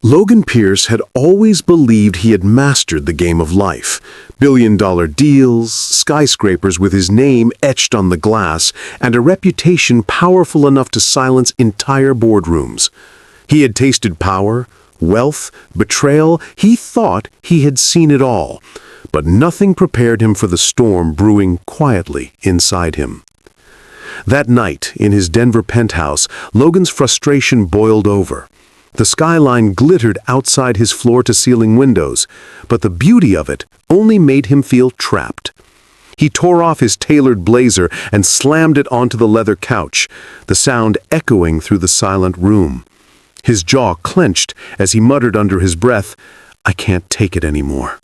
Logan Pierce had always believed he had mastered the game of life. Billion-dollar deals, skyscrapers with his name etched on the glass, and a reputation powerful enough to silence entire boardrooms. He had tasted power, wealth, betrayal. He thought he had seen it all. But nothing prepared him for the storm brewing quietly inside him. That night, in his Denver penthouse, Logan's frustration boiled over. The skyline glittered outside his floor-to-ceiling windows, but the beauty of it only made him feel trapped. He tore off his tailored blazer and slammed it onto the leather couch, the sound echoing through the silent room. His jaw clenched as he muttered under his breath, "I can't take it anymore."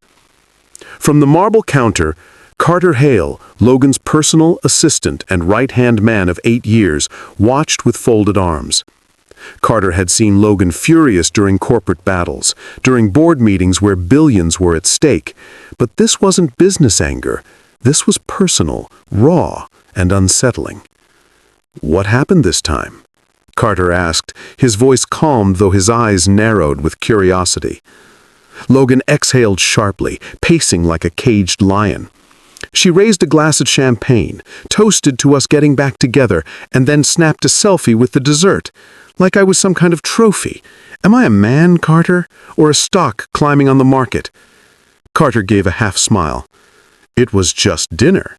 From the marble counter, Carter Hale, Logan's personal assistant and right-hand man of 8 years, watched with folded arms. Carter had seen Logan furious during corporate battles, during board meetings where billions were at stake. But this wasn't business anger. This was personal, raw, and unsettling. "What happened this time?" Carter asked, his voice calm though his eyes narrowed with curiosity. Logan exhaled sharply, pacing like a caged lion. She raised a glass of champagne, toasted to us getting back together, and then snapped a selfie with the dessert. Like I was some kind of trophy. Am I a man, Carter, or a stock climbing on the market? Carter gave a half smile. "It was just dinner."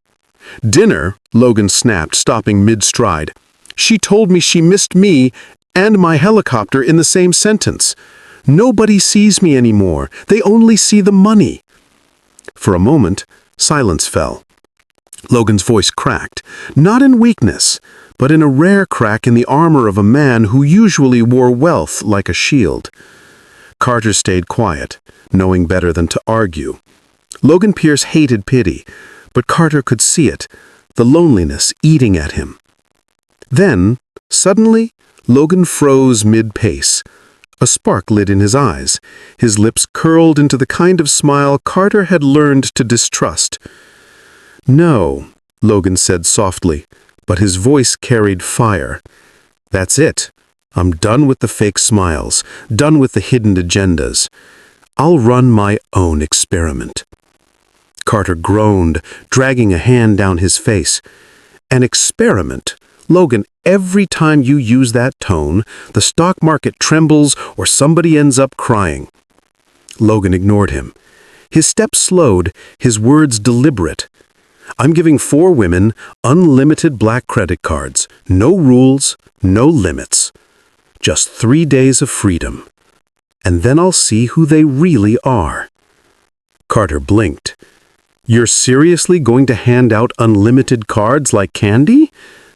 "Dinner?" Logan snapped, stopping mid-stride. "She told me she missed me and my helicopter in the same sentence. Nobody sees me anymore. They only see the money." For a moment, silence fell. Logan's voice cracked, not in weakness, but in a rare crack in the armor of a man who usually wore wealth like a shield. Carter stayed quiet, knowing better than to argue. Logan Pierce hated pity, but Carter could see it, the loneliness eating at him. Then, suddenly, Logan froze mid-pace. A spark lit in his eyes. His lips curled into the kind of smile Carter had learned to distrust. "No," Logan said softly, but his voice carried fire. "That's it. I'm done with the fake smiles, done with the hidden agendas. I'll run my own experiment." Carter groaned, dragging a hand down his face. "An experiment? Logan, every time you use that tone, the stock market trembles or somebody ends up crying." Logan ignored him. His steps slowed, his words deliberate. "I'm giving 4 women unlimited black credit cards. No rules, no limits. Just 3 days of freedom. And then I'll see who they really are." Carter blinked. "You're seriously going to hand out unlimited cards like candy?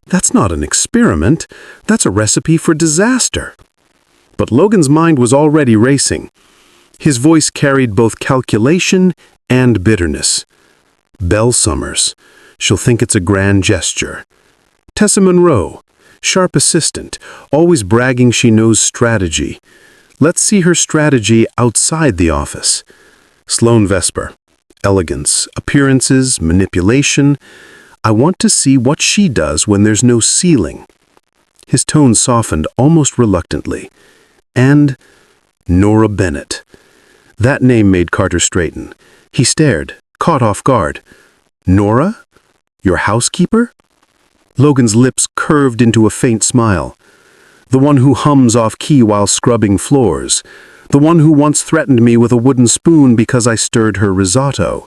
That's not an experiment. That's a recipe for disaster." But Logan's mind was already racing. His voice carried both calculation and bitterness. "Belle Summers. She'll think it's a grand gesture. Tessa Monroe. Sharp assistant, always bragging she knows strategy. Let's see her strategy outside the office. Sloane Vesper. Elegance, appearances, manipulation. I want to see what she does when there's no ceiling." His tone softened almost reluctantly. "And Nora Bennett." That name made Carter straighten. He stared, caught off guard. "Nora? Your housekeeper?" Logan's lips curved into a faint smile. "The one who hums off-key while scrubbing floors. The one who once threatened me with a wooden spoon because I stirred her risotto."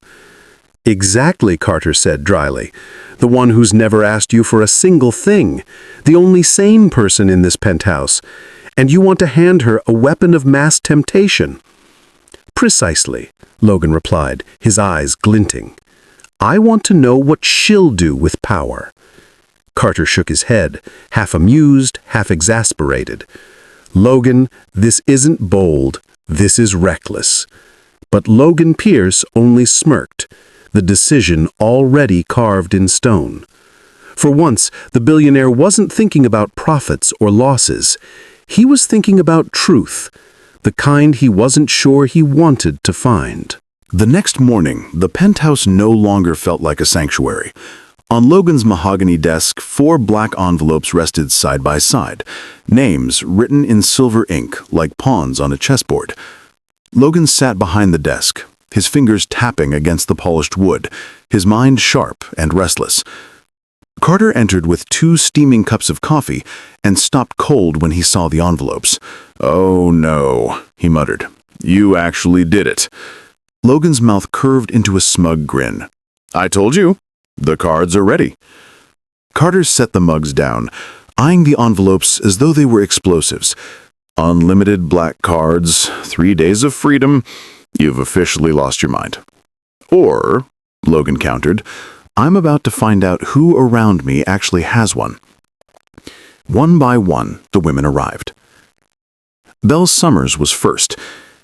"Exactly," Carter said dryly. "The one who's never asked you for a single thing. The only sane person in this penthouse. And you want to hand her a weapon of mass temptation." "Precisely," Logan replied, his eyes glinting. "I want to know what she'll do with power." Carter shook his head, half amused, half exasperated. "Logan, this isn't bold. This is reckless." But Logan Pierce only smirked, the decision already carved in stone. For once, the billionaire wasn't thinking about profits or losses. He was thinking about truth, the kind he wasn't sure he wanted to find. The next morning, the penthouse no longer felt like a sanctuary. On Logan's mahogany desk, 4 black envelopes rested side by side, names written in silver ink like pawns on a chessboard. Logan sat behind the desk, his fingers tapping against the polished wood, his mind sharp and restless. Carter entered with 2 steaming cups of coffee and stopped cold when he saw the envelopes. "Oh no," he muttered. "You actually did it." Logan's mouth curved into a smug grin. "I told you. The cards are ready." Carter set the mugs down, eyeing the envelopes as though they were explosives. "Unlimited black cards, 3 days of freedom. You've officially lost your mind." "Or," Logan countered, "I'm about to find out who around me actually has one." One by one, the women arrived. Belle Summers was first.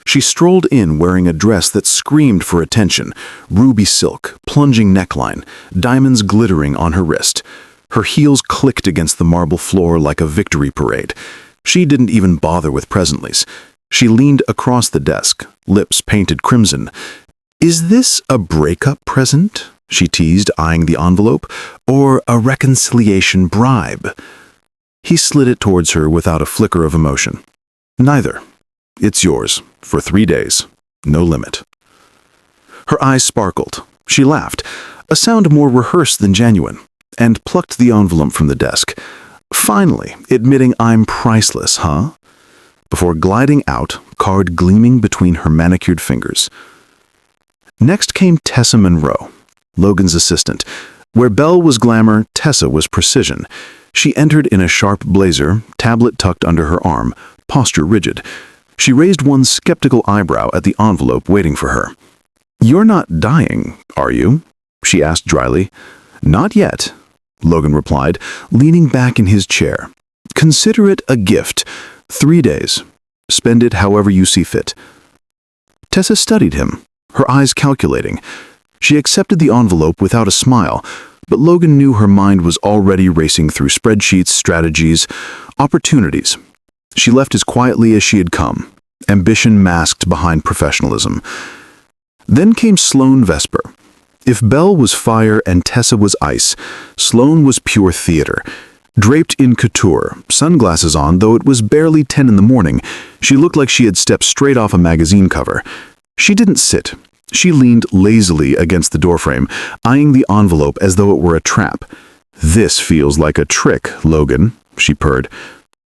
She strolled in wearing a dress that screamed for attention, ruby silk, plunging neckline, diamonds glittering on her wrist. Her heels clicked against the marble floor like a victory parade. She didn't even bother with presentlies. She leaned across the desk, lips painted crimson. "Is this a breakup present?" she teased, eyeing the envelope, "or a reconciliation bribe?" He slid it towards her without a flicker of emotion. "Neither. It's yours, for 3 days. No limit." Her eyes sparkled. She laughed, a sound more rehearsed than genuine, and plucked the envelope from the desk. Finally, admitting I'm priceless, huh? Before gliding out, card gleaming between her manicured fingers. Next came Tessa Monroe, Logan's assistant. Where Belle was glamour, Tessa was precision. She entered in a sharp blazer, tablet tucked under her arm, posture rigid. She raised one skeptical eyebrow at the envelope waiting for her. "You're not dying, are you?" she asked dryly. "Not yet," Logan replied, leaning back in his chair. "Consider it a gift. 3 days. Spend it however you see fit." Tessa studied him, her eyes calculating. She accepted the envelope without a smile, but Logan knew her mind was already racing through spreadsheets, strategies, opportunities. She left as quietly as she had come, ambition masked behind professionalism. Then came Sloane Vesper. If Belle was fire and Tessa was ice, Sloane was pure theater. Draped in couture, sunglasses on, though it was barely 10 in the morning, she looked like she had stepped straight off a magazine cover. She didn't sit. She leaned lazily against the doorframe, eyeing the envelope as though it were a trap. "This feels like a trick, Logan," she purred.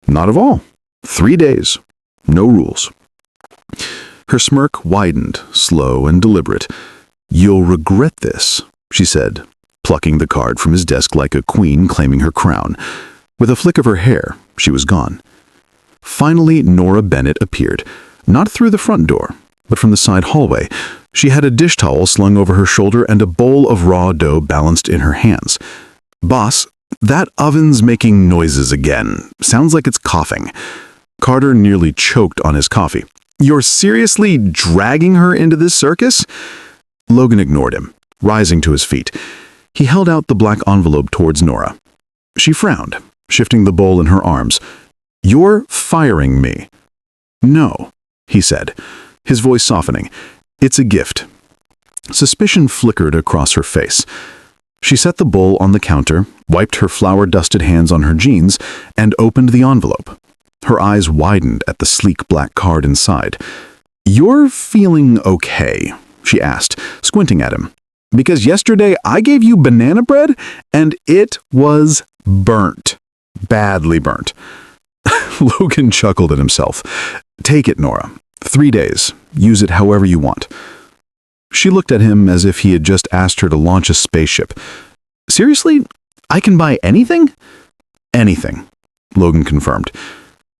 "Not at all. 3 days. No rules." Her smirk widened, slow and deliberate. "You'll regret this," she said, plucking the card from his desk like a queen claiming her crown. With a flick of her hair, she was gone. Finally, Nora Bennett appeared, not through the front door, but from the side hallway. She had a dish towel slung over her shoulder and a bowl of raw dough balanced in her hands. "Boss, that oven's making noises again. Sounds like it's coughing." Carter nearly choked on his coffee. "You're seriously dragging her into this circus?" Logan ignored him, rising to his feet. He held out the black envelope towards Nora. She frowned, shifting the bowl in her arms. "You're firing me." "No," he said, his voice softening. "It's a gift." Suspicion flickered across her face. She set the bowl on the counter, wiped her flour-dusted hands on her jeans, and opened the envelope. Her eyes widened at the sleek black card inside. "You're feeling okay?" she asked, squinting at him. "Because yesterday I gave you banana bread, and it was burnt. Badly burnt." Logan chuckled at himself. "Take it, Nora. 3 days. Use it however you want." She looked at him as if he had just asked her to launch a spaceship. "Seriously? I can buy anything?" "Anything," Logan confirmed.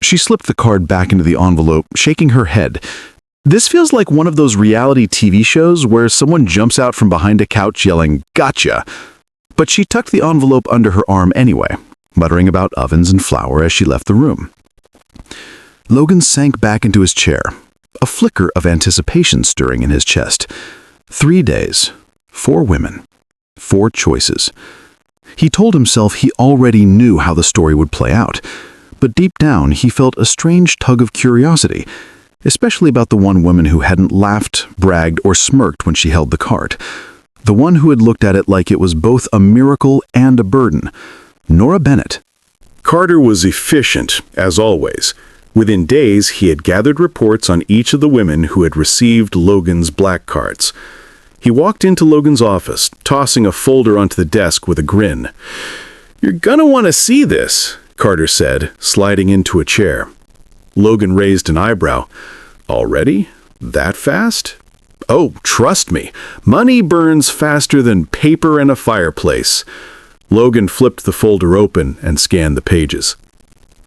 She slipped the card back into the envelope, shaking her head. "This feels like one of those reality TV shows where someone jumps out from behind a couch yelling, 'Gotcha!' But she tucked the envelope under her arm anyway, muttering about ovens and flour as she left the room. Logan sank back into his chair, a flicker of anticipation stirring in his chest. 3 days, 4 women, 4 choices. He told himself he already knew how the story would play out, but deep down he felt a strange tug of curiosity, especially about the one woman who hadn't laughed, bragged, or smirked when she held the card. the one who had looked at it like it was both a miracle and a burden. Nora Bennett. Carter was efficient, as always. Within days, he had gathered reports on each of the women who had received Logan's black cards. He walked into Logan's office, tossing a folder onto the desk with a grin. "You're gonna want to see this," Carter said, sliding into a chair. Logan raised an eyebrow. "Already? That fast?" "Oh, trust me, money burns faster than paper in a fireplace." Logan flipped the folder open and scanned the pages.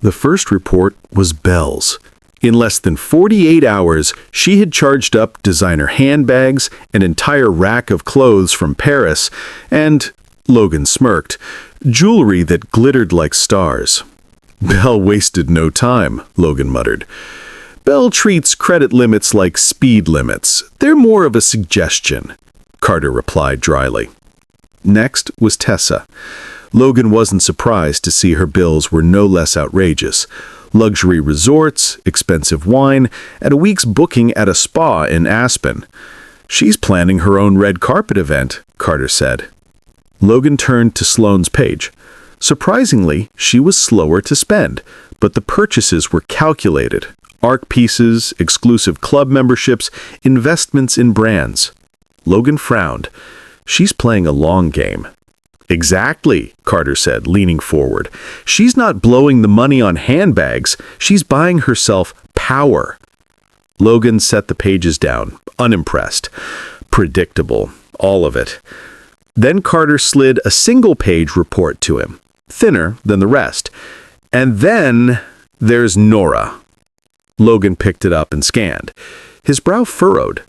The first report was Belle's. In less than 48 hours, she had charged up designer handbags, an entire rack of clothes from Paris, and, Logan smirked, jewelry that glittered like stars. "Belle wasted no time," Logan muttered. "Belle treats credit limits like speed limits. They're more of a suggestion," Carter replied dryly. Next was Tessa. Logan wasn't surprised to see her bills were no less outrageous. Luxury resorts, expensive wine, and a week's booking at a spa in Aspen. "She's planning her own red carpet event," Carter said. Logan turned to Sloane's page. Surprisingly, she was slower to spend, but the purchases were calculated. Art pieces, exclusive club memberships, investments in brands. Logan frowned. "She's playing a long game." "Exactly," Carter said, leaning forward. "She's not blowing the money on handbags. She's buying herself power." Logan set the pages down, unimpressed. Predictable, all of it. Then Carter slid a single-page report to him, thinner than the rest. "And then there's Nora." Logan picked it up and scanned. His brow furrowed.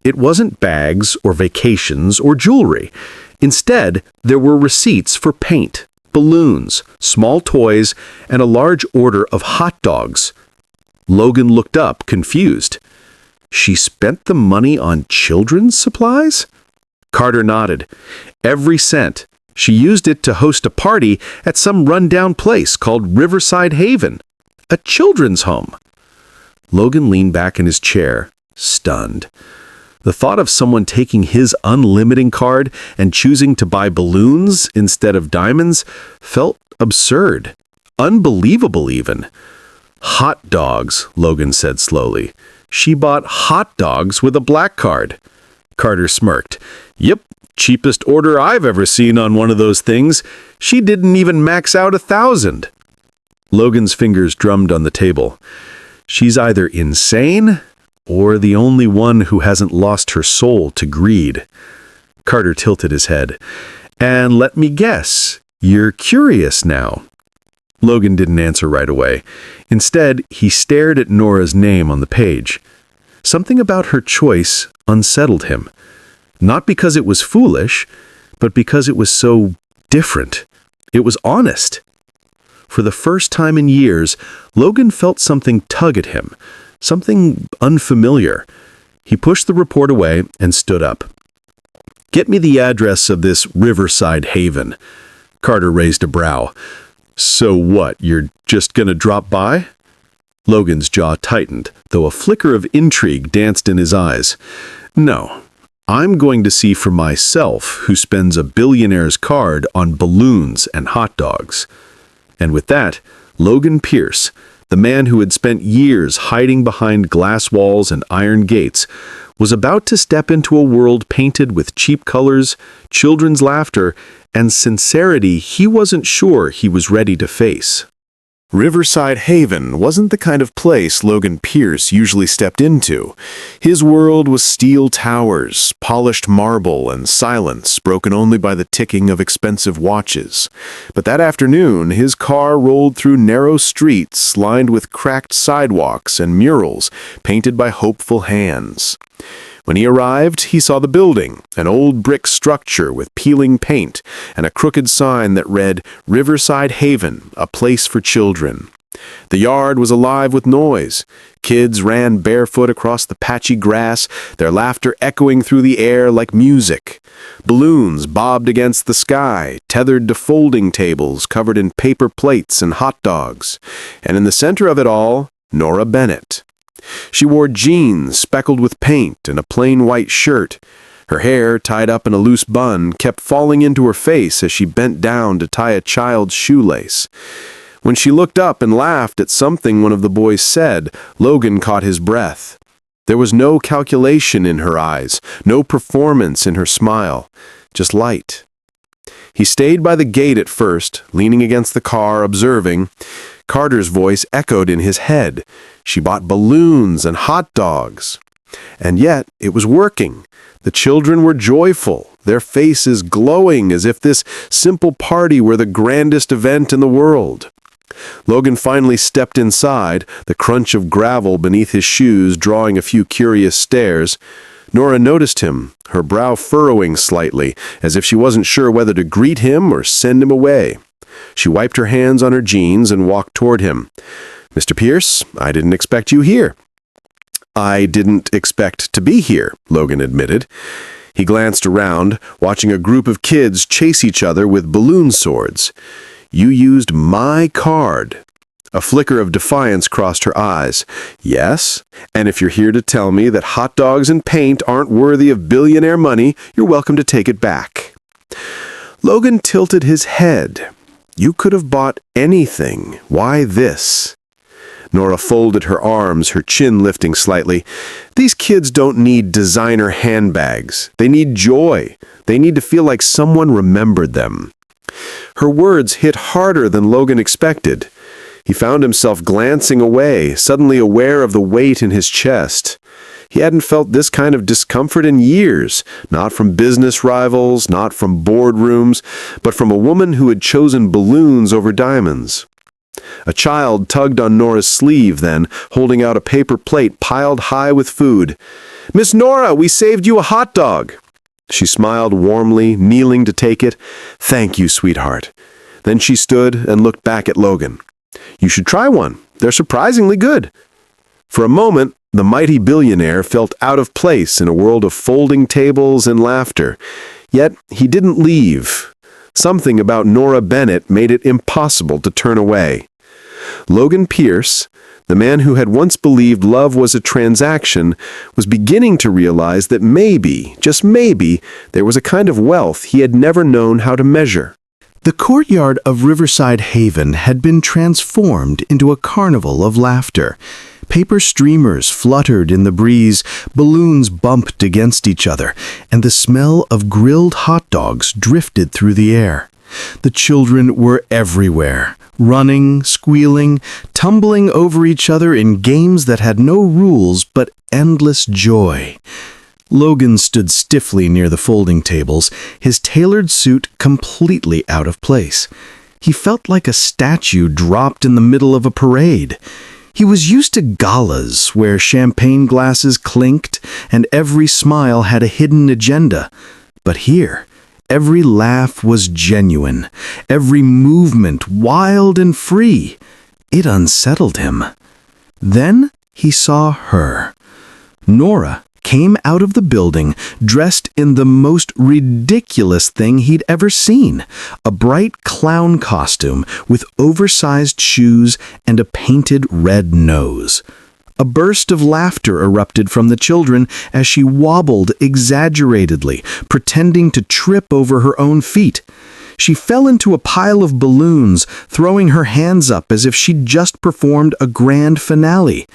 It wasn't bags or vacations or jewelry. Instead, there were receipts for paint, balloons, small toys, and a large order of hot dogs. Logan looked up, confused. She spent the money on children's supplies? Carter nodded. Every cent. She used it to host a party at some rundown place called Riverside Haven, a children's home. Logan leaned back in his chair, stunned. The thought of someone taking his unlimited card and choosing to buy balloons instead of diamonds felt absurd, unbelievable even. "Hot dogs," Logan said slowly. "She bought hot dogs with a black card." Carter smirked. "Yep, cheapest order I've ever seen on one of those things. She didn't even max out 1,000. Logan's fingers drummed on the table. "She's either insane or the only one who hasn't lost her soul to greed." Carter tilted his head. "And let me guess, you're curious now." Logan didn't answer right away. Instead, he stared at Nora's name on the page. Something about her choice unsettled him. Not because it was foolish, but because it was so different. It was honest. For the first time in years, Logan felt something tug at him. Something unfamiliar. He pushed the report away and stood up. "Get me the address of this Riverside Haven." Carter raised a brow. "So what, you're just gonna drop by?" Logan's jaw tightened, though a flicker of intrigue danced in his eyes. "No, I'm going to see for myself who spends a billionaire's card on balloons and hot dogs." And with that, Logan Pierce, the man who had spent years hiding behind glass walls and iron gates, was about to step into a world painted with cheap colors, children's laughter, and sincerity he wasn't sure he was ready to face. Riverside Haven wasn't the kind of place Logan Pierce usually stepped into. His world was steel towers, polished marble, and silence broken only by the ticking of expensive watches. But that afternoon, his car rolled through narrow streets lined with cracked sidewalks and murals painted by hopeful hands. When he arrived, he saw the building, an old brick structure with peeling paint and a crooked sign that read, "Riverside Haven, a place for children." The yard was alive with noise. Kids ran barefoot across the patchy grass, their laughter echoing through the air like music. Balloons bobbed against the sky, tethered to folding tables covered in paper plates and hot dogs. And in the center of it all, Nora Bennett. She wore jeans speckled with paint and a plain white shirt. Her hair, tied up in a loose bun, kept falling into her face as she bent down to tie a child's shoelace. When she looked up and laughed at something one of the boys said, Logan caught his breath. There was no calculation in her eyes, no performance in her smile, just light. He stayed by the gate at first, leaning against the car, observing. Carter's voice echoed in his head. She bought balloons and hot dogs. And yet, it was working. The children were joyful, their faces glowing as if this simple party were the grandest event in the world. Logan finally stepped inside, the crunch of gravel beneath his shoes drawing a few curious stares. Nora noticed him, her brow furrowing slightly, as if she wasn't sure whether to greet him or send him away. She wiped her hands on her jeans and walked toward him. "Mr. Pierce, I didn't expect you here." "I didn't expect to be here," Logan admitted. He glanced around, watching a group of kids chase each other with balloon swords. "You used my card." A flicker of defiance crossed her eyes. "Yes, and if you're here to tell me that hot dogs and paint aren't worthy of billionaire money, you're welcome to take it back." Logan tilted his head. "You could have bought anything. Why this?" Nora folded her arms, her chin lifting slightly. "These kids don't need designer handbags. They need joy. They need to feel like someone remembered them." Her words hit harder than Logan expected. He found himself glancing away, suddenly aware of the weight in his chest. He hadn't felt this kind of discomfort in years, not from business rivals, not from boardrooms, but from a woman who had chosen balloons over diamonds. A child tugged on Nora's sleeve then, holding out a paper plate piled high with food. "Miss Nora, we saved you a hot dog." She smiled warmly, kneeling to take it. "Thank you, sweetheart." Then she stood and looked back at Logan. "You should try one. They're surprisingly good." For a moment, the mighty billionaire felt out of place in a world of folding tables and laughter. Yet he didn't leave. Something about Nora Bennett made it impossible to turn away. Logan Pierce, the man who had once believed love was a transaction, was beginning to realize that maybe, just maybe, there was a kind of wealth he had never known how to measure. The courtyard of Riverside Haven had been transformed into a carnival of laughter. Paper streamers fluttered in the breeze, balloons bumped against each other, and the smell of grilled hot dogs drifted through the air. The children were everywhere, running, squealing, tumbling over each other in games that had no rules but endless joy. Logan stood stiffly near the folding tables, his tailored suit completely out of place. He felt like a statue dropped in the middle of a parade. He was used to galas where champagne glasses clinked and every smile had a hidden agenda. But here, every laugh was genuine, every movement wild and free. It unsettled him. Then he saw her. Nora came out of the building dressed in the most ridiculous thing he'd ever seen, a bright clown costume with oversized shoes and a painted red nose. A burst of laughter erupted from the children as she wobbled exaggeratedly, pretending to trip over her own feet. She fell into a pile of balloons, throwing her hands up as if she'd just performed a grand finale.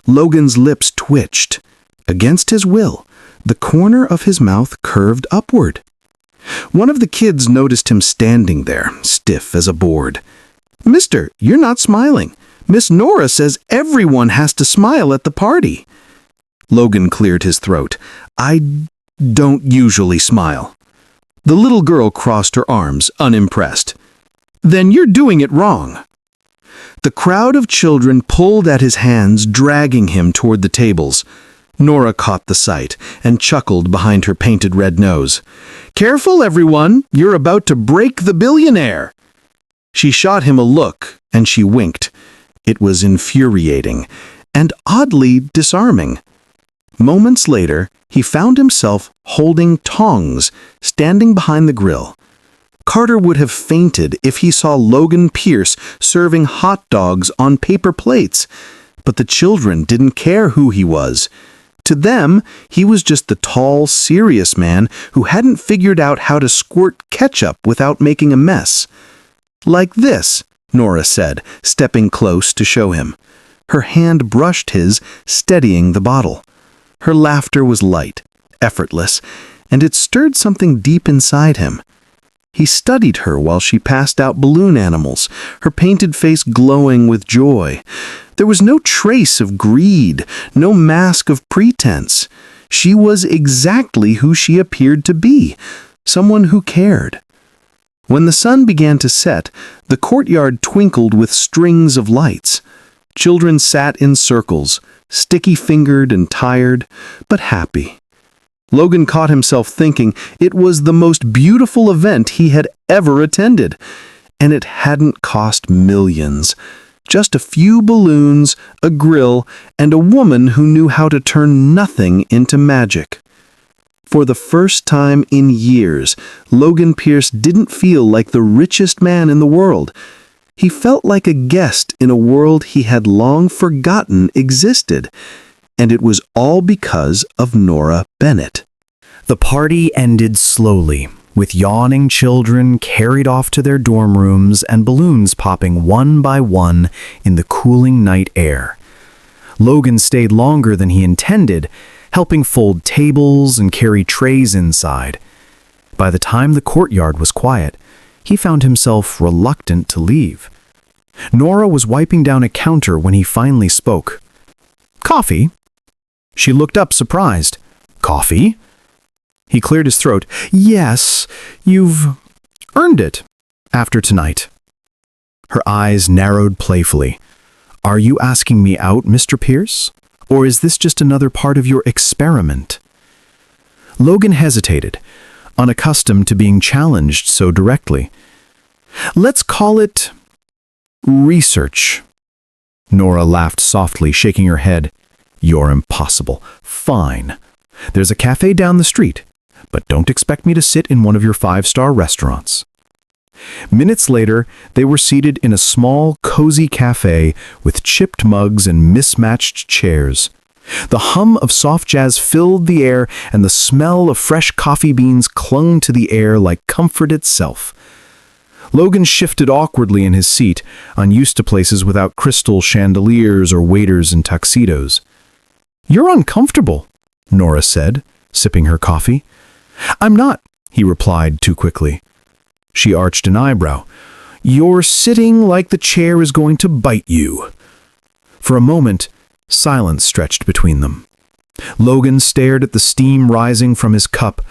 Logan's lips twitched. Against his will, the corner of his mouth curved upward. One of the kids noticed him standing there, stiff as a board. "Mister, you're not smiling. Miss Nora says everyone has to smile at the party." Logan cleared his throat. "I don't usually smile." The little girl crossed her arms, unimpressed. "Then you're doing it wrong." The crowd of children pulled at his hands, dragging him toward the tables. Nora caught the sight and chuckled behind her painted red nose. "Careful, everyone! You're about to break the billionaire!" She shot him a look, and she winked. It was infuriating and oddly disarming. Moments later, he found himself holding tongs, standing behind the grill. Carter would have fainted if he saw Logan Pierce serving hot dogs on paper plates. But the children didn't care who he was. To them, he was just the tall, serious man who hadn't figured out how to squirt ketchup without making a mess. "Like this," Nora said, stepping close to show him. Her hand brushed his, steadying the bottle. Her laughter was light, effortless, and it stirred something deep inside him. He studied her while she passed out balloon animals, her painted face glowing with joy. There was no trace of greed, no mask of pretense. She was exactly who she appeared to be, someone who cared. When the sun began to set, the courtyard twinkled with strings of lights. Children sat in circles, sticky-fingered and tired, but happy. Logan caught himself thinking it was the most beautiful event he had ever attended, and it hadn't cost millions. Just a few balloons, a grill, and a woman who knew how to turn nothing into magic. For the first time in years, Logan Pierce didn't feel like the richest man in the world. He felt like a guest in a world he had long forgotten existed, and it was all because of Nora Bennett. The party ended slowly, with yawning children carried off to their dorm rooms and balloons popping one by one in the cooling night air. Logan stayed longer than he intended, helping fold tables and carry trays inside. By the time the courtyard was quiet, he found himself reluctant to leave. Nora was wiping down a counter when he finally spoke. "Coffee?" She looked up, surprised. "Coffee?" He cleared his throat. "Yes, you've earned it after tonight." Her eyes narrowed playfully. "Are you asking me out, Mr. Pierce? Or is this just another part of your experiment?" Logan hesitated, unaccustomed to being challenged so directly. "Let's call it research." Nora laughed softly, shaking her head. "You're impossible. Fine. There's a cafe down the street, but don't expect me to sit in one of your 5-star restaurants." Minutes later, they were seated in a small, cozy cafe with chipped mugs and mismatched chairs. The hum of soft jazz filled the air, and the smell of fresh coffee beans clung to the air like comfort itself. Logan shifted awkwardly in his seat, unused to places without crystal chandeliers or waiters in tuxedos. "You're uncomfortable," Nora said, sipping her coffee. "I'm not," he replied too quickly. She arched an eyebrow. "You're sitting like the chair is going to bite you." For a moment, silence stretched between them. Logan stared at the steam rising from his cup,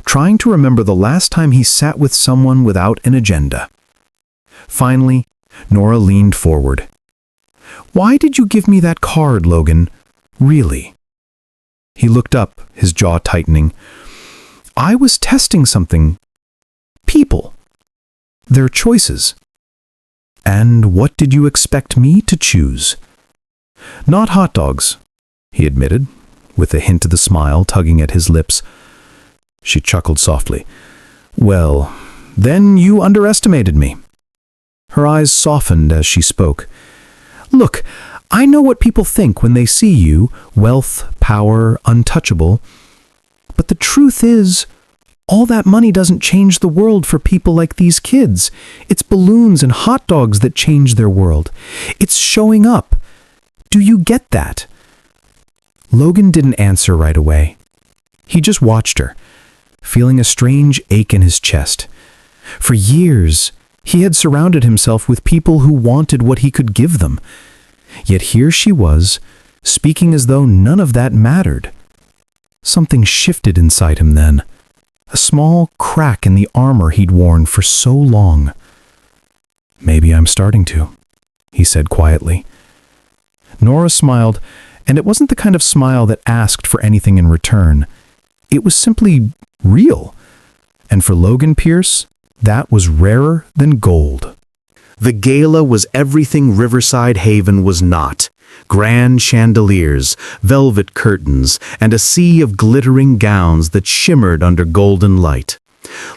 trying to remember the last time he sat with someone without an agenda. Finally, Nora leaned forward. "Why did you give me that card, Logan? Really?" He looked up, his jaw tightening. "I was testing something. People. Their choices. And what did you expect me to choose?" "Not hot dogs," he admitted, with a hint of the smile tugging at his lips. She chuckled softly. "Well, then you underestimated me." Her eyes softened as she spoke. "Look, I know what people think when they see you, wealth, power, untouchable. But the truth is, all that money doesn't change the world for people like these kids. It's balloons and hot dogs that change their world. It's showing up. Do you get that?" Logan didn't answer right away. He just watched her, feeling a strange ache in his chest. For years, he had surrounded himself with people who wanted what he could give them. Yet here she was, speaking as though none of that mattered. Something shifted inside him then, a small crack in the armor he'd worn for so long. "Maybe I'm starting to," he said quietly. Nora smiled, and it wasn't the kind of smile that asked for anything in return. It was simply real. And for Logan Pierce, that was rarer than gold. The gala was everything Riverside Haven was not. Grand chandeliers, velvet curtains, and a sea of glittering gowns that shimmered under golden light.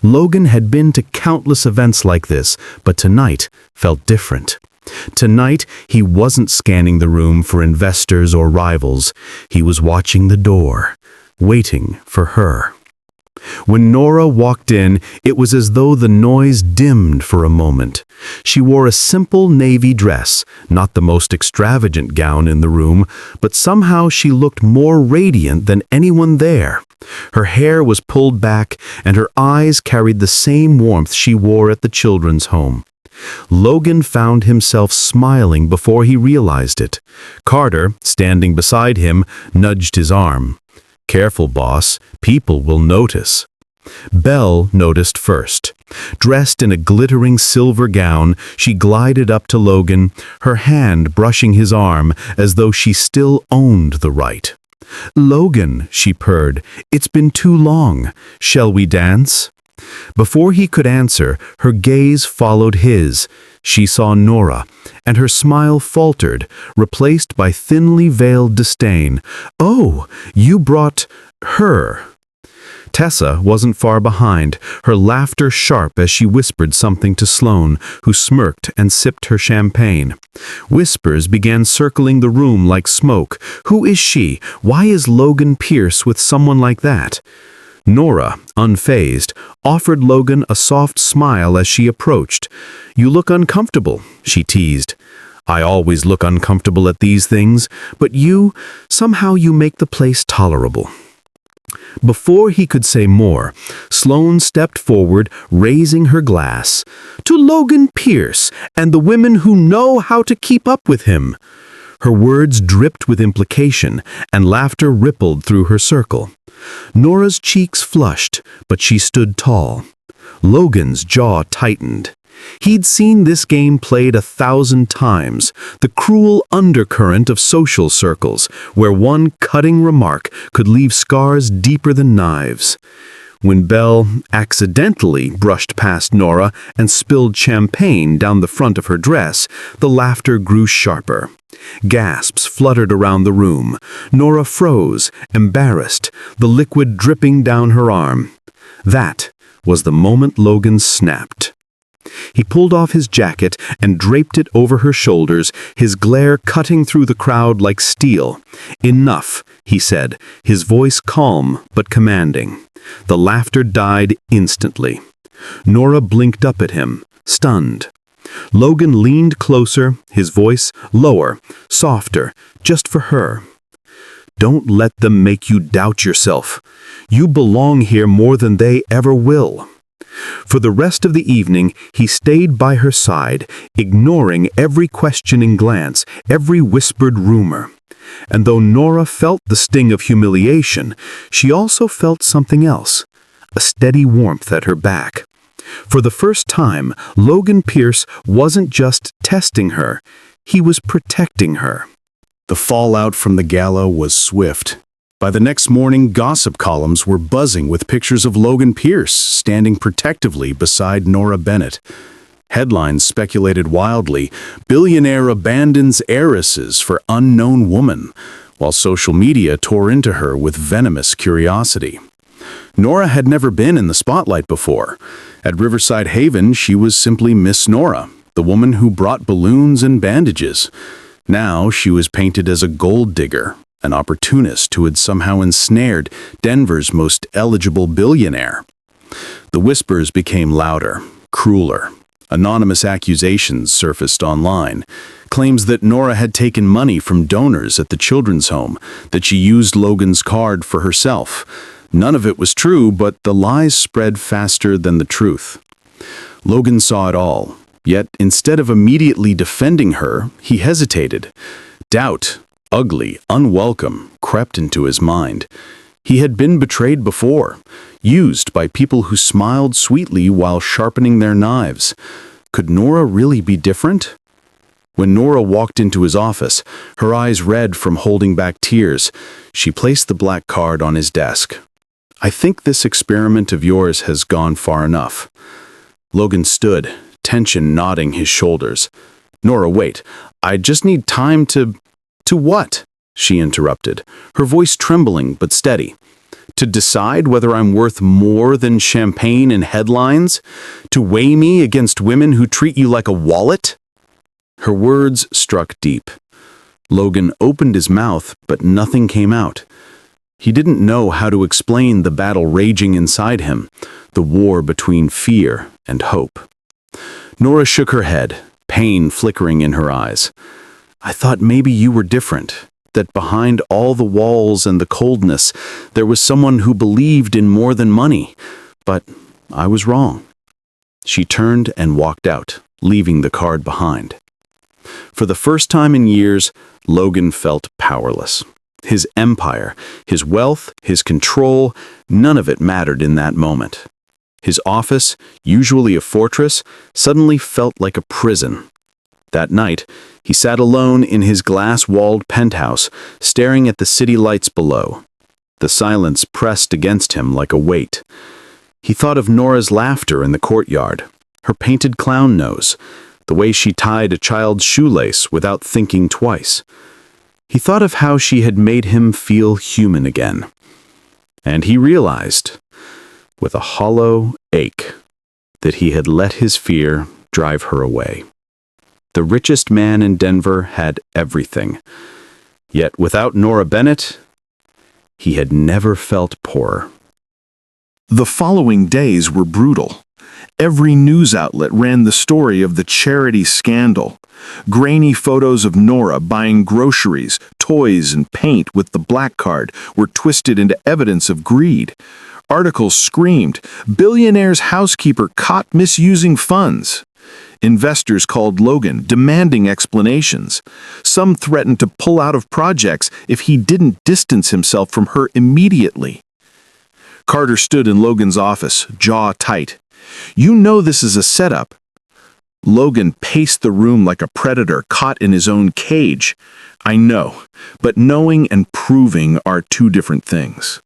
Logan had been to countless events like this, but tonight felt different. Tonight, he wasn't scanning the room for investors or rivals. He was watching the door, waiting for her. When Nora walked in, it was as though the noise dimmed for a moment. She wore a simple navy dress, not the most extravagant gown in the room, but somehow she looked more radiant than anyone there. Her hair was pulled back, and her eyes carried the same warmth she wore at the children's home. Logan found himself smiling before he realized it. Carter, standing beside him, nudged his arm. "Careful, boss. People will notice." Belle noticed first. Dressed in a glittering silver gown, she glided up to Logan, her hand brushing his arm as though she still owned the right. "Logan," she purred, "it's been too long. Shall we dance?" Before he could answer, her gaze followed his. She saw Nora, and her smile faltered, replaced by thinly veiled disdain. "Oh, you brought her." Tessa wasn't far behind, her laughter sharp as she whispered something to Sloane, who smirked and sipped her champagne. Whispers began circling the room like smoke. Who is she? Why is Logan Pierce with someone like that? Nora, unfazed, offered Logan a soft smile as she approached. "You look uncomfortable," she teased. "I always look uncomfortable at these things, but somehow you make the place tolerable." Before he could say more, Sloane stepped forward, raising her glass. "To Logan Pierce and the women who know how to keep up with him." Her words dripped with implication, and laughter rippled through her circle. Nora's cheeks flushed, but she stood tall. Logan's jaw tightened. He'd seen this game played 1,000 times, the cruel undercurrent of social circles, where one cutting remark could leave scars deeper than knives. When Belle accidentally brushed past Nora and spilled champagne down the front of her dress, the laughter grew sharper. Gasps fluttered around the room. Nora froze, embarrassed, the liquid dripping down her arm. That was the moment Logan snapped. He pulled off his jacket and draped it over her shoulders, his glare cutting through the crowd like steel. "Enough," he said, his voice calm but commanding. The laughter died instantly. Nora blinked up at him, stunned. Logan leaned closer, his voice lower, softer, just for her. "Don't let them make you doubt yourself. You belong here more than they ever will." For the rest of the evening, he stayed by her side, ignoring every questioning glance, every whispered rumor. And though Nora felt the sting of humiliation, she also felt something else, a steady warmth at her back. For the first time, Logan Pierce wasn't just testing her, he was protecting her. The fallout from the gala was swift. By the next morning, gossip columns were buzzing with pictures of Logan Pierce standing protectively beside Nora Bennett. Headlines speculated wildly, "Billionaire abandons heiresses for unknown woman," while social media tore into her with venomous curiosity. Nora had never been in the spotlight before. At Riverside Haven, she was simply Miss Nora, the woman who brought balloons and bandages. Now she was painted as a gold digger, an opportunist who had somehow ensnared Denver's most eligible billionaire. The whispers became louder, crueler. Anonymous accusations surfaced online. Claims that Nora had taken money from donors at the children's home, that she used Logan's card for herself. None of it was true, but the lies spread faster than the truth. Logan saw it all, yet instead of immediately defending her, he hesitated. Doubt, ugly, unwelcome, crept into his mind. He had been betrayed before, used by people who smiled sweetly while sharpening their knives. Could Nora really be different? When Nora walked into his office, her eyes red from holding back tears, she placed the black card on his desk. "I think this experiment of yours has gone far enough." Logan stood, tension knotting his shoulders. "Nora, wait. I just need time to..." "To what?" she interrupted, her voice trembling but steady. "To decide whether I'm worth more than champagne and headlines? To weigh me against women who treat you like a wallet?" Her words struck deep. Logan opened his mouth, but nothing came out. He didn't know how to explain the battle raging inside him, the war between fear and hope. Nora shook her head, pain flickering in her eyes. "I thought maybe you were different, that behind all the walls and the coldness, there was someone who believed in more than money. But I was wrong." She turned and walked out, leaving the card behind. For the first time in years, Logan felt powerless. His empire, his wealth, his control, none of it mattered in that moment. His office, usually a fortress, suddenly felt like a prison. That night, he sat alone in his glass-walled penthouse, staring at the city lights below. The silence pressed against him like a weight. He thought of Nora's laughter in the courtyard, her painted clown nose, the way she tied a child's shoelace without thinking twice. He thought of how she had made him feel human again. And he realized, with a hollow ache, that he had let his fear drive her away. The richest man in Denver had everything. Yet without Nora Bennett, he had never felt poorer. The following days were brutal. Every news outlet ran the story of the charity scandal. Grainy photos of Nora buying groceries, toys, and paint with the black card were twisted into evidence of greed. Articles screamed, "Billionaire's housekeeper caught misusing funds." Investors called Logan, demanding explanations. Some threatened to pull out of projects if he didn't distance himself from her immediately. Carter stood in Logan's office, jaw tight. "You know this is a setup." Logan paced the room like a predator caught in his own cage. "I know, but knowing and proving are two different things."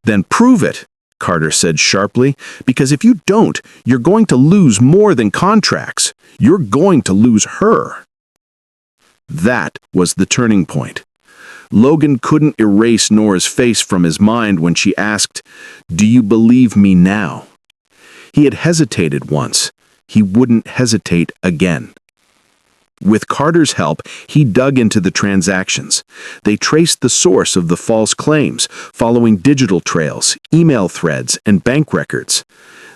"Then prove it," Carter said sharply, "because if you don't, you're going to lose more than contracts. You're going to lose her." That was the turning point. Logan couldn't erase Nora's face from his mind when she asked, "Do you believe me now?" He had hesitated once. He wouldn't hesitate again. With Carter's help, he dug into the transactions. They traced the source of the false claims, following digital trails, email threads, and bank records.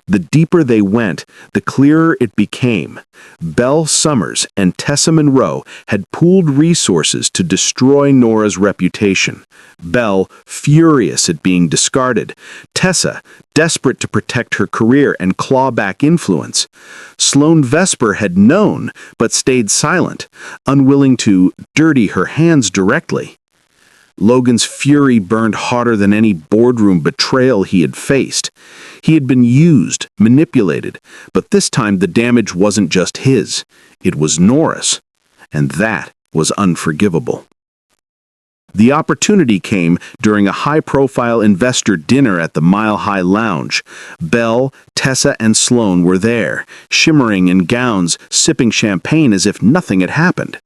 The deeper they went, the clearer it became. Belle Summers and Tessa Monroe had pooled resources to destroy Nora's reputation. Belle, furious at being discarded. Tessa, desperate to protect her career and claw back influence. Sloane Vesper had known, but stayed silent, unwilling to dirty her hands directly. Logan's fury burned hotter than any boardroom betrayal he had faced. He had been used, manipulated, but this time the damage wasn't just his, it was Nora's, and that was unforgivable. The opportunity came during a high-profile investor dinner at the Mile High Lounge. Belle, Tessa, and Sloane were there, shimmering in gowns, sipping champagne as if nothing had happened.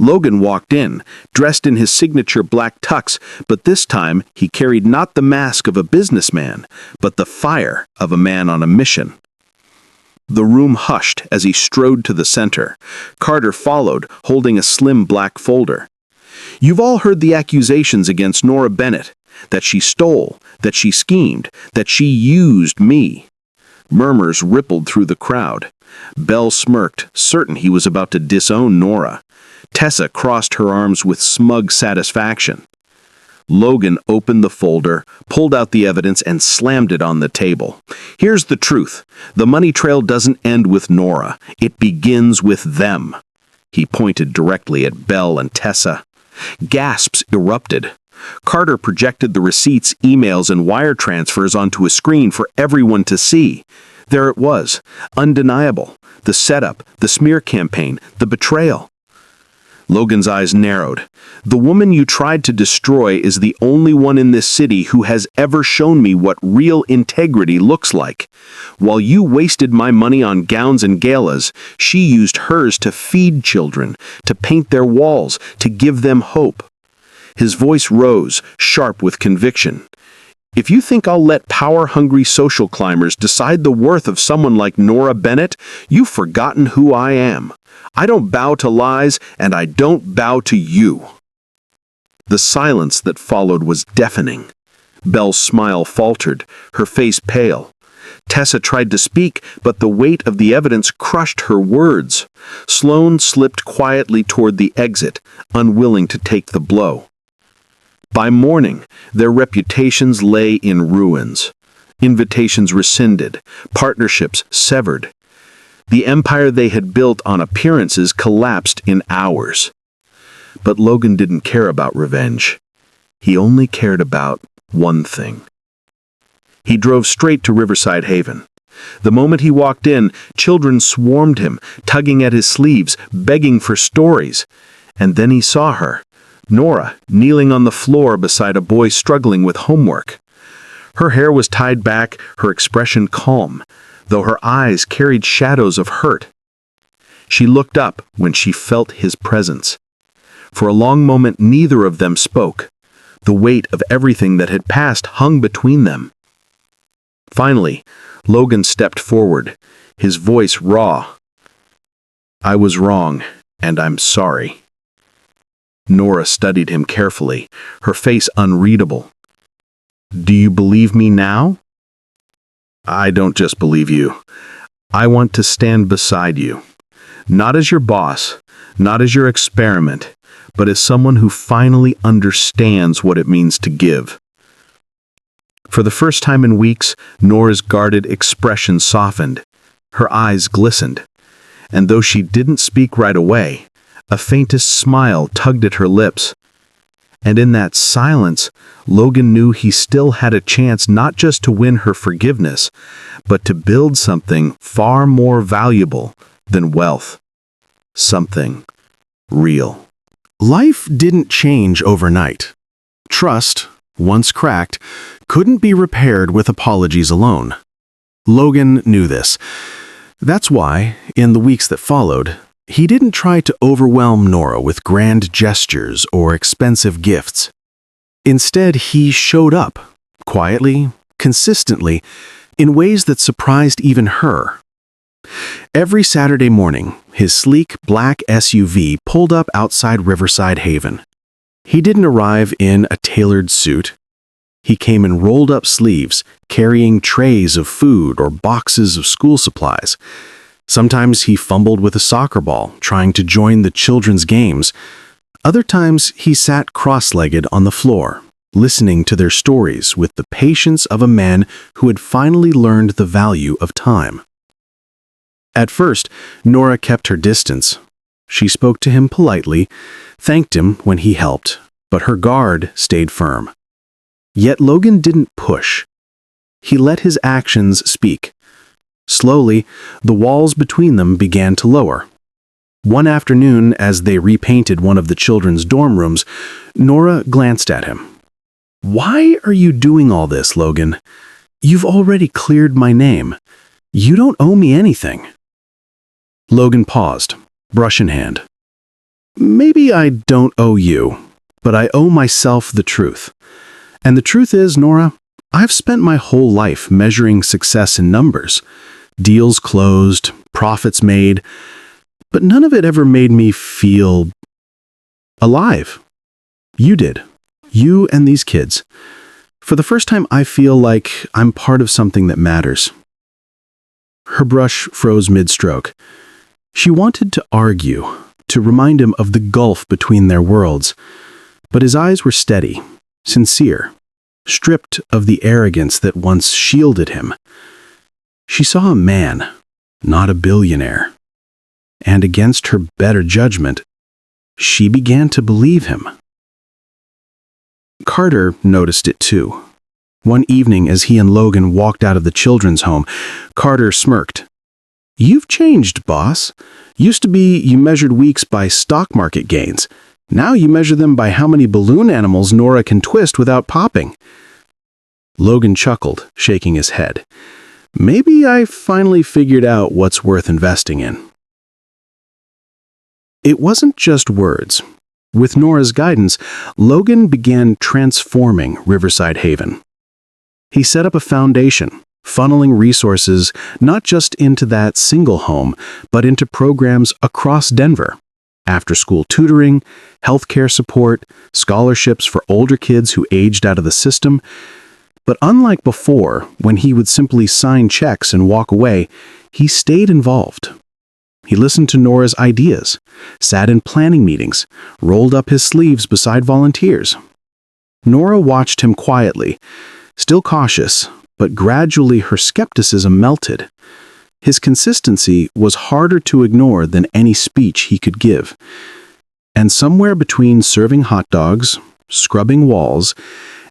Logan walked in, dressed in his signature black tux, but this time he carried not the mask of a businessman, but the fire of a man on a mission. The room hushed as he strode to the center. Carter followed, holding a slim black folder. "You've all heard the accusations against Nora Bennett, that she stole, that she schemed, that she used me." Murmurs rippled through the crowd. Belle smirked, certain he was about to disown Nora. Tessa crossed her arms with smug satisfaction. Logan opened the folder, pulled out the evidence, and slammed it on the table. "Here's the truth. The money trail doesn't end with Nora. It begins with them." He pointed directly at Belle and Tessa. Gasps erupted. Carter projected the receipts, emails, and wire transfers onto a screen for everyone to see. There it was, undeniable. The setup, the smear campaign, the betrayal. Logan's eyes narrowed. "The woman you tried to destroy is the only one in this city who has ever shown me what real integrity looks like. While you wasted my money on gowns and galas, she used hers to feed children, to paint their walls, to give them hope." His voice rose, sharp with conviction. If you think I'll let power-hungry social climbers decide the worth of someone like Nora Bennett, you've forgotten who I am. I don't bow to lies, and I don't bow to you." The silence that followed was deafening. Belle's smile faltered, her face pale. Tessa tried to speak, but the weight of the evidence crushed her words. Sloane slipped quietly toward the exit, unwilling to take the blow. By morning, their reputations lay in ruins. Invitations rescinded, partnerships severed. The empire they had built on appearances collapsed in hours. But Logan didn't care about revenge. He only cared about one thing. He drove straight to Riverside Haven. The moment he walked in, children swarmed him, tugging at his sleeves, begging for stories. And then he saw her, Nora, kneeling on the floor beside a boy struggling with homework. Her hair was tied back, her expression calm, though her eyes carried shadows of hurt. She looked up when she felt his presence. For a long moment, neither of them spoke. The weight of everything that had passed hung between them. Finally, Logan stepped forward, his voice raw. "I was wrong, and I'm sorry." Nora studied him carefully, her face unreadable. "Do you believe me now?" "I don't just believe you. I want to stand beside you. Not as your boss, not as your experiment, but as someone who finally understands what it means to give." For the first time in weeks, Nora's guarded expression softened. Her eyes glistened. And though she didn't speak right away, a faintest smile tugged at her lips. And in that silence, Logan knew he still had a chance not just to win her forgiveness, but to build something far more valuable than wealth. Something real. Life didn't change overnight. Trust, once cracked, couldn't be repaired with apologies alone. Logan knew this. That's why, in the weeks that followed, he didn't try to overwhelm Nora with grand gestures or expensive gifts. Instead, he showed up, quietly, consistently, in ways that surprised even her. Every Saturday morning, his sleek black SUV pulled up outside Riverside Haven. He didn't arrive in a tailored suit. He came in rolled-up sleeves, carrying trays of food or boxes of school supplies. Sometimes he fumbled with a soccer ball, trying to join the children's games. Other times, he sat cross-legged on the floor, listening to their stories with the patience of a man who had finally learned the value of time. At first, Nora kept her distance. She spoke to him politely, thanked him when he helped, but her guard stayed firm. Yet Logan didn't push. He let his actions speak. Slowly, the walls between them began to lower. One afternoon, as they repainted one of the children's dorm rooms, Nora glanced at him. "Why are you doing all this, Logan? You've already cleared my name. You don't owe me anything." Logan paused, brush in hand. "Maybe I don't owe you, but I owe myself the truth. And the truth is, Nora, I've spent my whole life measuring success in numbers. Deals closed, profits made, but none of it ever made me feel alive. You did. You and these kids. For the first time, I feel like I'm part of something that matters." Her brush froze mid-stroke. She wanted to argue, to remind him of the gulf between their worlds, but his eyes were steady, sincere, stripped of the arrogance that once shielded him. She saw a man, not a billionaire. And against her better judgment, she began to believe him. Carter noticed it too. One evening as he and Logan walked out of the children's home, Carter smirked. "You've changed, boss. Used to be you measured weeks by stock market gains. Now you measure them by how many balloon animals Nora can twist without popping." Logan chuckled, shaking his head. "Maybe I finally figured out what's worth investing in." It wasn't just words. With Nora's guidance, Logan began transforming Riverside Haven. He set up a foundation, funneling resources not just into that single home, but into programs across Denver. After-school tutoring, healthcare support, scholarships for older kids who aged out of the system. But unlike before, when he would simply sign checks and walk away, he stayed involved. He listened to Nora's ideas, sat in planning meetings, rolled up his sleeves beside volunteers. Nora watched him quietly, still cautious, but gradually her skepticism melted. His consistency was harder to ignore than any speech he could give. And somewhere between serving hot dogs, scrubbing walls,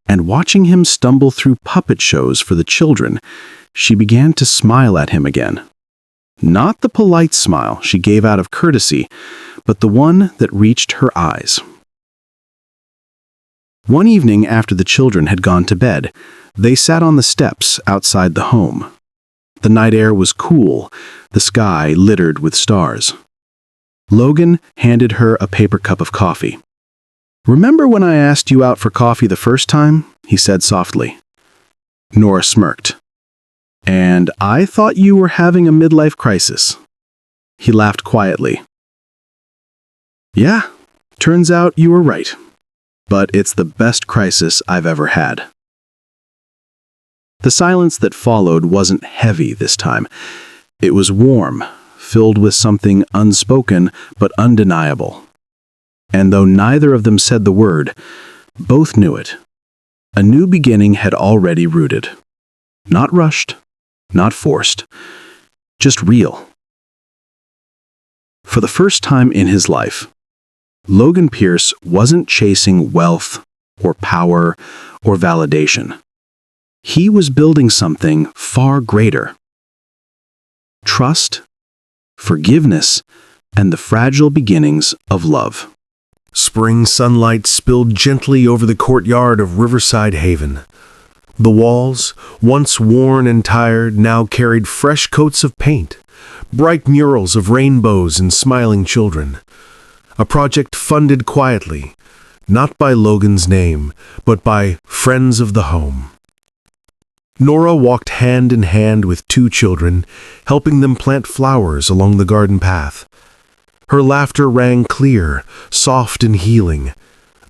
and watching him stumble through puppet shows for the children, she began to smile at him again. Not the polite smile she gave out of courtesy, but the one that reached her eyes. One evening after the children had gone to bed, they sat on the steps outside the home. The night air was cool, the sky littered with stars. Logan handed her a paper cup of coffee. "Remember when I asked you out for coffee the first time?" he said softly. Nora smirked. "And I thought you were having a midlife crisis." He laughed quietly. "Yeah, turns out you were right. But it's the best crisis I've ever had." The silence that followed wasn't heavy this time. It was warm, filled with something unspoken but undeniable. And though neither of them said the word, both knew it. A new beginning had already rooted. Not rushed, not forced, just real. For the first time in his life, Logan Pierce wasn't chasing wealth or power or validation. He was building something far greater. Trust, forgiveness, and the fragile beginnings of love. Spring sunlight spilled gently over the courtyard of Riverside Haven. The walls, once worn and tired, now carried fresh coats of paint, bright murals of rainbows and smiling children. A project funded quietly, not by Logan's name, but by friends of the home. Nora walked hand in hand with two children, helping them plant flowers along the garden path. Her laughter rang clear, soft and healing,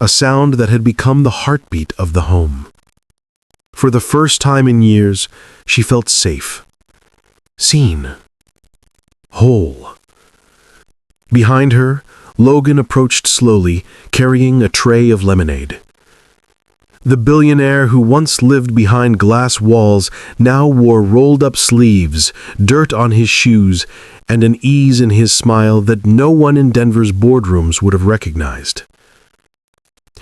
a sound that had become the heartbeat of the home. For the first time in years, she felt safe, seen, whole. Behind her, Logan approached slowly, carrying a tray of lemonade. The billionaire who once lived behind glass walls now wore rolled-up sleeves, dirt on his shoes, and an ease in his smile that no one in Denver's boardrooms would have recognized.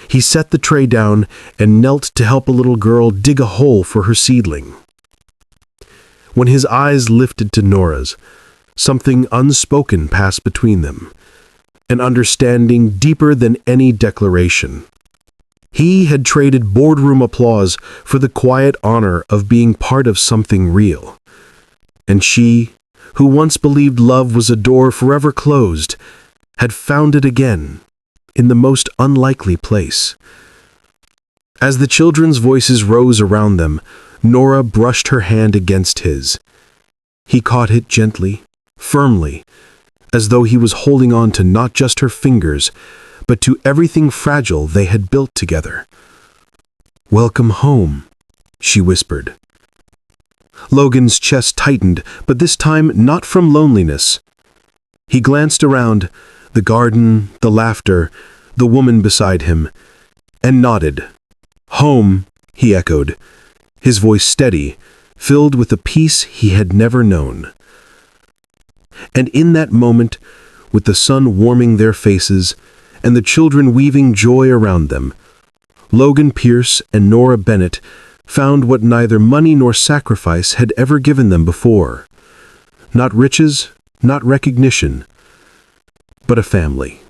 He set the tray down and knelt to help a little girl dig a hole for her seedling. When his eyes lifted to Nora's, something unspoken passed between them, an understanding deeper than any declaration. He had traded boardroom applause for the quiet honor of being part of something real. And she, who once believed love was a door forever closed, had found it again, in the most unlikely place. As the children's voices rose around them, Nora brushed her hand against his. He caught it gently, firmly, as though he was holding on to not just her fingers, but to everything fragile they had built together. "Welcome home," she whispered. Logan's chest tightened, but this time not from loneliness. He glanced around, the garden, the laughter, the woman beside him, and nodded. "Home," he echoed, his voice steady, filled with a peace he had never known. And in that moment, with the sun warming their faces, and the children weaving joy around them, Logan Pierce and Nora Bennett found what neither money nor sacrifice had ever given them before. Not riches, not recognition, but a family.